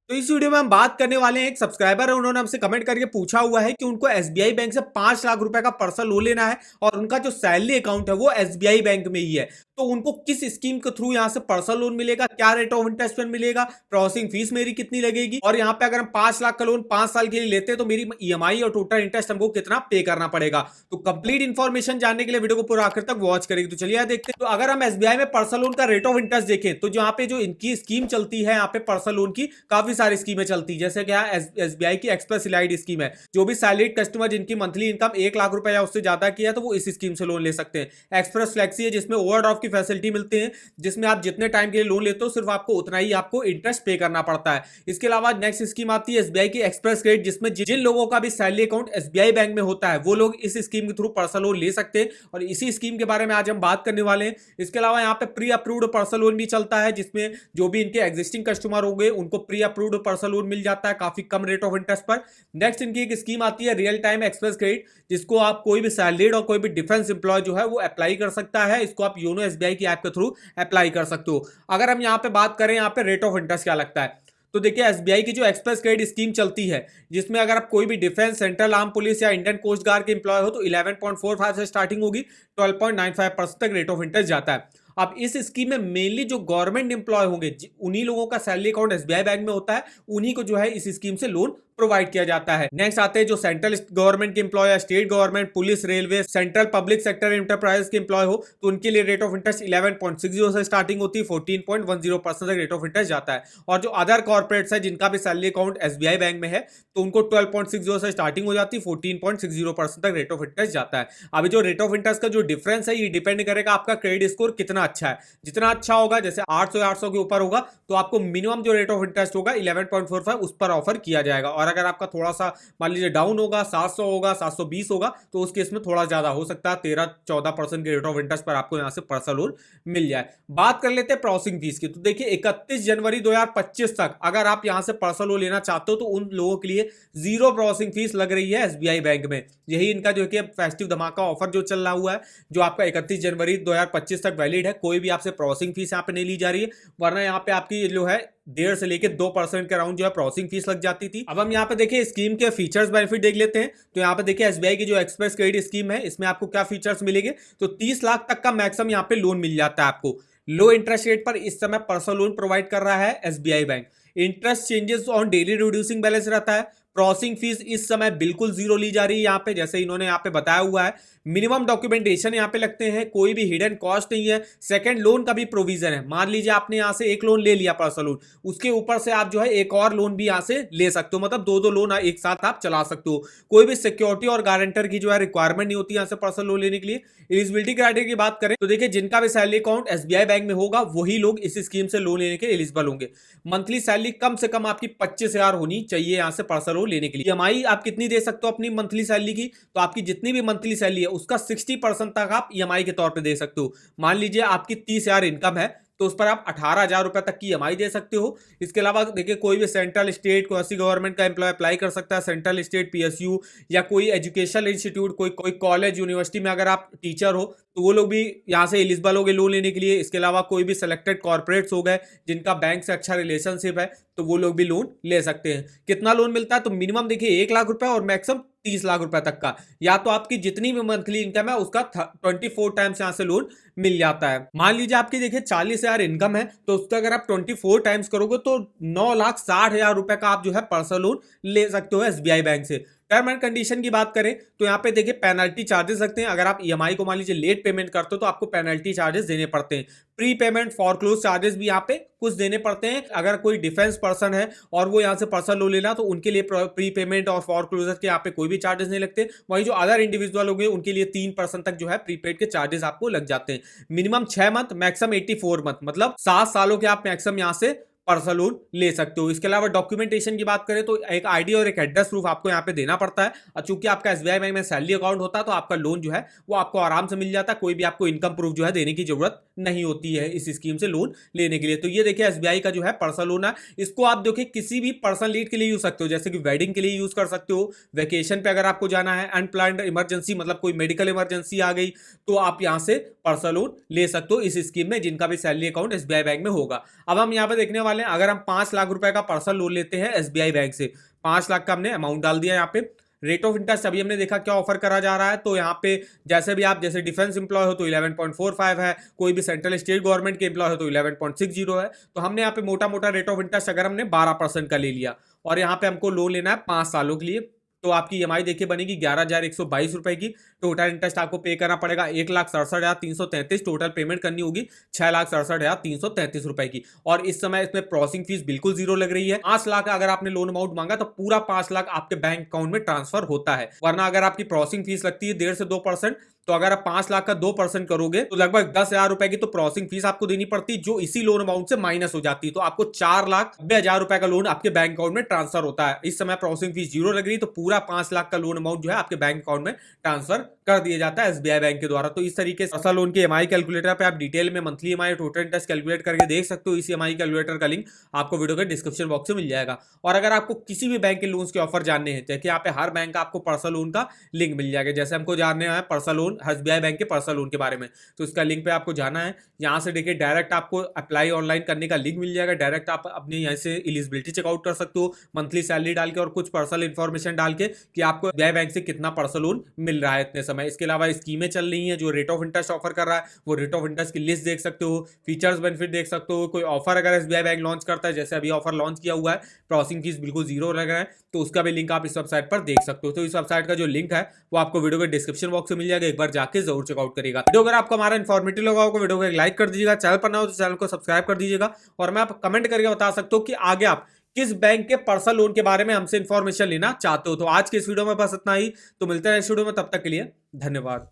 तो इस वीडियो में हम बात करने वाले हैं, एक सब्सक्राइबर है, उन्होंने हमसे कमेंट करके पूछा हुआ है कि उनको एसबीआई बैंक से 5 लाख रुपए का पर्सनल लोन लेना है और उनका जो सैलरी अकाउंट है वो एसबीआई बैंक में ही है। तो उनको किस स्कीम के थ्रू यहाँ से पर्सनल लोन मिलेगा, क्या रेट ऑफ इंटरेस्ट पे मिलेगा, प्रोसेसिंग फीस मेरी कितनी लगेगी, और यहाँ पे अगर हम 5 लाख का लोन 5 साल के लिए लेते हैं तो मेरी ईएमआई और टोटल इंटरेस्ट हमको कितना पे करना पड़ेगा। तो कंप्लीट इन्फॉर्मेशन जानने के लिए वीडियो को पूरा आखिर तक वॉच करेगी। तो चलिए देखते हैं। तो अगर हम एसबीआई में पर्सनल लोन का रेट ऑफ इंटरेस्ट देखें तो यहाँ पे जो इनकी स्कीम चलती है, यहाँ पे पर्सनल लोन की काफी सारी स्कीमें चलती है। जैसे क्या एसबीआई की एक्सप्रेस इलाइड स्कीम है, जो भी सैलरीड कस्टमर जिनकी मंथली इनकम 1 लाख रुपए या उससे ज्यादा की है तो वो इस स्कीम से लोन ले सकते हैं। एक्सप्रेस फ्लेक्सी है जिसमें ओवरड्राफ्ट की फैसिलिटी मिलती है, जिसमें आप जितने टाइम के लिए लोन लेते हो सिर्फ आपको उतना ही आपको इंटरेस्ट पे करना पड़ता है। इसके अलावा नेक्स्ट स्कीम आती है एसबीआई की एक्सप्रेस क्रेडिट, जिसमें जिन लोगों का भी सैलरी अकाउंट एसबीआई बैंक में होता है वो लोग इस स्कीम के थ्रू पर्सनल लोन ले सकते हैं और इसी स्कीम के बारे में आज हम बात करने वाले हैं। इसके अलावा यहाँ पे प्री अप्रूव्ड पर्सनल लोन भी चलता है, जिसमें जो भी इनके एग्जिस्टिंग कस्टमर होंगे उनको प्री अप्रूव्ड पर्सनल लोन मिल जाता है काफी कम रेट ऑफ इंटरेस्ट पर। नेक्स्ट इनकी एक स्कीम आती है रियल टाइम एक्सप्रेस क्रेडिट, जिसको आप कोई भी सैलरीड और कोई भी डिफेंस एम्प्लॉय जो है वो अप्लाई कर सकता है। इसको आप योनो एसबीआई की ऐप के थ्रू अप्लाई कर सकते हो। अगर हम यहाँ पे बात करें यहाँ पे रेट ऑफ इंटरेस्ट क्या लगता है, तो देखिए एसबीआई की जो एक्सप्रेस क्रेडिट स्कीम चलती है, जिसमें अगर आप कोई भी डिफेंस, सेंट्रल आर्म पुलिस या इंडियन कोस्ट गार्ड के एम्प्लॉय हो तो 11.45 से स्टार्टिंग होगी, 12.95% तक रेट ऑफ इंटरेस्ट जाता है। अब इस स्कीम में मेनली जो गवर्नमेंट एम्प्लॉय होंगे उन्हीं लोगों का सैलरी अकाउंट एसबीआई बैंक में होता है, उन्हीं को जो है इस स्कीम से लोन प्रोवाइड किया जाता है। नेक्स्ट आते हैं जो सेंट्रल गवर्नमेंट के एम्प्लॉय है, state government, police, railway, central public sector enterprise के एम्प्लॉय हो तो उनके लिए रेट ऑफ इंटरेस्ट 11.60 से स्टार्टिंग होती है, 14.10% तक रेट ऑफ इंटरेस्ट जाता है। और जो अदर कॉर्पोरेट्स है जिनका भी सैलरी अकाउंट एसबीआई बैंक में है तो उनको 12.60 से स्टार्टिंग हो जाती है, 14.60% तक रेट ऑफ इंटरेस्ट जाता है। अभी जो रेट ऑफ इंटरेस्ट का जो डिफरेंस है ये डिपेंड करेगा आपका क्रेडिट स्कोर कितना अच्छा है। जितना अच्छा होगा, जैसे 800 के ऊपर होगा तो आपको मिनिमम जो रेट ऑफ इंटरेस्ट होगा 11.45 उस पर ऑफर किया जाएगा। और अगर आपका थोड़ा सा मान लीजिए डाउन होगा, 700 होगा, 720 होगा, तो उस केस में थोड़ा ज्यादा हो सकता है, 13-14% के रेट ऑफ इंटरेस्ट पर आपको यहां से पर्सनल लोन मिल जाए। बात कर लेते हैं प्रोसेसिंग फीस की। तो देखिए 31 जनवरी 2025 तक अगर आप यहां से पर्सनल लोन लेना चाहते हो तो उन लोगों के लिए जीरो प्रोसेसिंग फीस लग रही है एसबीआई बैंक में। यही इनका जो है फेस्टिव धमाका ऑफर जो चल रहा हुआ है, जो आपका 31 जनवरी 2025 तक वैलिड है। कोई भी आपसे प्रोसेसिंग फीस यहाँ पे नहीं ली जा रही है, वरना यहाँ पे आपकी जो है 1.5 से लेकर 2% के अराउंड जो है प्रोसेसिंग फीस लग जाती थी। अब हम यहाँ पे देखिए स्कीम के फीचर्स बेनिफिट देख लेते हैं। तो यहाँ पे देखिए एसबीआई की जो एक्सप्रेस क्रेडिट स्कीम है इसमें आपको क्या फीचर्स मिलेंगे, तो 30 लाख तक का मैक्सिमम यहाँ पे लोन मिल जाता है आपको। लो इंटरेस्ट रेट पर इस समय पर्सनल लोन प्रोवाइड कर रहा है SBI bank. Interest changes on daily reducing balance रहता है। प्रोसेसिंग फीस इस समय बिल्कुल जीरो ली जा रही है यहाँ पे, जैसे इन्होंने यहाँ पे बताया हुआ है। मिनिमम डॉक्यूमेंटेशन यहाँ पे लगते हैं, कोई भी हिडन कॉस्ट नहीं है। सेकंड लोन का भी प्रोविजन है। मान लीजिए आपने यहाँ से एक लोन ले लिया पर्सनल लोन, उसके ऊपर से आप जो है एक और लोन भी यहाँ से ले सकते हो, मतलब दो लोन एक साथ आप चला सकते हो। कोई भी सिक्योरिटी और गारंटर की जो है रिक्वायरमेंट नहीं होती यहाँ से पर्सनल लोन लेने के लिए। एलिजिबिलिटी क्राइटेरिया की बात करें तो देखिए जिनका भी सैलरी अकाउंट एसबीआई बैंक में होगा वही लोग इस स्कीम से लोन लेने के एलिजिबल होंगे। मंथली सैलरी कम से कम आपकी 25,000 होनी चाहिए यहाँ से पर्सनल लोन लेने के लिए। ईएमआई आप कितनी दे सकते हो अपनी मंथली सैलरी की, तो आपकी जितनी भी मंथली सैलरी है उसका 60% तक आप ईएमआई के तौर पे दे सकते हो। मान लीजिए आपकी 30,000 इनकम है तो उस पर आप 18,000 रुपए तक की ईएमआई दे सकते हो। इसके अलावा देखिए कोई भी सेंट्रल स्टेट कोई गवर्नमेंट का एम्प्लॉय अप्लाई कर सकता है, सेंट्रल स्टेट पीएसयू या कोई एजुकेशनल इंस्टीट्यूट, कोई कॉलेज यूनिवर्सिटी में अगर आप टीचर हो तो वो लोग भी यहाँ से एलिजिबल हो गए लोन लेने के लिए। इसके अलावा कोई भी सिलेक्टेड कॉर्पोरेट्स हो गए जिनका बैंक से अच्छा रिलेशनशिप है तो वो लोग भी लोन ले सकते हैं। कितना लोन मिलता है, तो मिनिमम देखिए 1 लाख रुपए और मैक्सिमम 30 लाख रुपए तक का, या तो आपकी जितनी भी मंथली इनकम है उसका 24 टाइम्स यहां से लोन मिल जाता है। मान लीजिए आपकी देखिए 40,000 इनकम है तो उसका अगर आप 24 टाइम्स करोगे तो 9,60,000 रुपए का आप जो है पर्सनल लोन ले सकते हो एसबीआई बैंक से। टर्म एंड कंडीशन की बात करें तो यहाँ पे देखिए पेनल्टी चार्जेस लगते हैं। अगर आप ईएमआई को मान लीजिए लेट पेमेंट करते हो तो आपको पेनल्टी चार्जेस देने पड़ते हैं। प्री पेमेंट फॉरक्लोज चार्जेस भी यहाँ पे कुछ देने पड़ते हैं। अगर कोई डिफेंस पर्सन है और वो यहाँ से पर्सनल लोन लेना तो उनके लिए प्री पेमेंट और फॉरक्लोजर के यहाँ पे कोई भी चार्जेस नहीं लगते। वहीं जो अदर इंडिविजुअल होंगे उनके लिए 3% तक जो है प्रीपेड के चार्जेस आपको लग जाते हैं। मिनिमम 6 मंथ, मैक्सिमम 84 मंथ, मतलब 7 सालों के आप मैक्सिमम यहाँ से पर्सनल लोन ले सकते हो। इसके अलावा डॉक्यूमेंटेशन की बात करें तो एक आईडी और एक एड्रेस प्रूफ आपको यहाँ पे देना पड़ता है। और चूंकि आपका एसबीआई बैंक में सैलरी अकाउंट होता है तो आपका लोन जो है वो आपको आराम से मिल जाता है। कोई भी आपको इनकम प्रूफ जो है देने की जरूरत नहीं होती है इस स्कीम से लोन लेने के लिए। तो ये देखिए एसबीआई का जो है पर्सनल लोन है, इसको आप देखिए किसी भी पर्सनल नीड के लिए यूज सकते हो, जैसे कि वेडिंग के लिए यूज कर सकते हो, वेकेशन पे अगर आपको जाना है, अनप्लान्ड इमरजेंसी मतलब कोई मेडिकल इमरजेंसी आ गई तो आप यहाँ से पर्सनल लोन ले सकते हो इस स्कीम में जिनका भी सैलरी अकाउंट एसबीआई बैंक में होगा। अब हम यहाँ पे देखने वाले वाले हैं, अगर हम 5 लाख रुपए का पर्सनल लोन लेते हैं एसबीआई बैंक से, 5 लाख का हमने अमाउंट डाल दिया यहाँ पे। रेट ऑफ इंटरेस्ट अभी हमने देखा क्या ऑफर करा जा रहा है, तो यहाँ पे जैसे भी आप जैसे डिफेंस एम्प्लॉय हो तो 11.45 है, कोई भी सेंट्रल स्टेट गवर्नमेंट के एम्प्लॉय हो तो 11.60 है। तो हमने यहाँ पे मोटा मोटा रेट ऑफ इंटरेस्ट अगर हमने 12% का ले लिया और यहाँ पे हमको लोन लेना है 5 सालों के लिए, तो आपकी ईएमआई देखिए बनेगी 11,122 रुपए की। टोटल इंटरेस्ट आपको पे करना पड़ेगा 1,67,333, टोटल पेमेंट करनी होगी 6,67,333 रुपए की। और इस समय इसमें प्रोसेसिंग फीस बिल्कुल जीरो लग रही है। 5 लाख अगर आपने लोन अमाउंट मांगा तो पूरा 5 लाख आपके बैंक अकाउंट में ट्रांसफर होता है, वरना अगर आपकी प्रोसेसिंग फीस लगती है 1.5 से 2%, तो अगर आप 5 लाख का 2% करोगे तो लगभग 10,000 रुपए की तो प्रोसेसिंग फीस आपको देनी पड़ती है, जो इसी लोन अमाउंट से माइनस हो जाती है। तो आपको 4,90,000 रुपए का लोन आपके बैंक अकाउंट में ट्रांसफर होता है। इस समय प्रोसेसिंग फीस जीरो लग रही है, तो पूरा 5 लाख का लोन अमाउंट जो है आपके बैंक अकाउंट में ट्रांसफर कर दिया जाता है एसबीआई बैंक के द्वारा। तो इस तरीके से पर्सनल लोन के ईएमआई कैलकुलेटर पे आप डिटेल में monthly EMI total interest calculate करके देख सकते हो। इस ईएमआई कैलकुलेटर का लिंक आपको वीडियो के डिस्क्रिप्शन बॉक्स में मिल जाएगा। और अगर आपको किसी भी बैंक के लोन्स के ऑफर जानने हैं, देखिए यहाँ पे हर बैंक का आपको पर्सनल लोन का लिंक मिल जाएगा। जैसे हमको जानने है पर्सनल लोन एसबीआई बैंक के पर्सनल लोन के बारे में, तो इसका लिंक पे आपको जाना है। यहाँ से देखिए डायरेक्ट आपको अप्लाई ऑनलाइन करने का लिंक मिल जाएगा। डायरेक्ट आप अपने यहाँ से एलिजिबिलिटी चेकआउट कर सकते हो, मंथली सैलरी डाल के और कुछ पर्सनल इन्फॉर्मेशन डाल के कि आपको एसबीआई बैंक से कितना पर्सनल लोन मिल रहा है इतने समय। इसके अलावा स्कीमें चल रही हैं जो रेट ऑफ इंटरेस्ट ऑफर कर रहा है, वो रेट ऑफ इंटरेस्ट की लिस्ट देख सकते हो, फीचर्स बेनिफिट देख सकते हो। कोई ऑफर अगर एसबीआई बैंक लॉन्च करता है, जैसे अभी ऑफर लॉन्च किया हुआ है, प्रोसेसिंग फीस बिल्कुल जीरो लग रहा है, तो उसका भी लिंक आप इस वेबसाइट पर देख सकते हो। तो इस वेबसाइट का जो लिंक है वो आपको वीडियो के डिस्क्रिप्शन बॉक्स में मिल जाएगा, एक बार जाके जरूर चेकआउट करेगा। वीडियो अगर आपको हमारा इन्फॉर्मेटिव लगा हो तो वीडियो को एक लाइक कर दीजिएगा, चैनल पर ना हो तो चैनल को सब्सक्राइब कर दीजिएगा। और मैं आप कमेंट करके बता सकते हो कि आगे आप किस बैंक के पर्सनल लोन के बारे में हमसे इंफॉर्मेशन लेना चाहते हो। तो आज के इस वीडियो में बस इतना ही, तो मिलते हैं इस वीडियो में, तब तक के लिए धन्यवाद।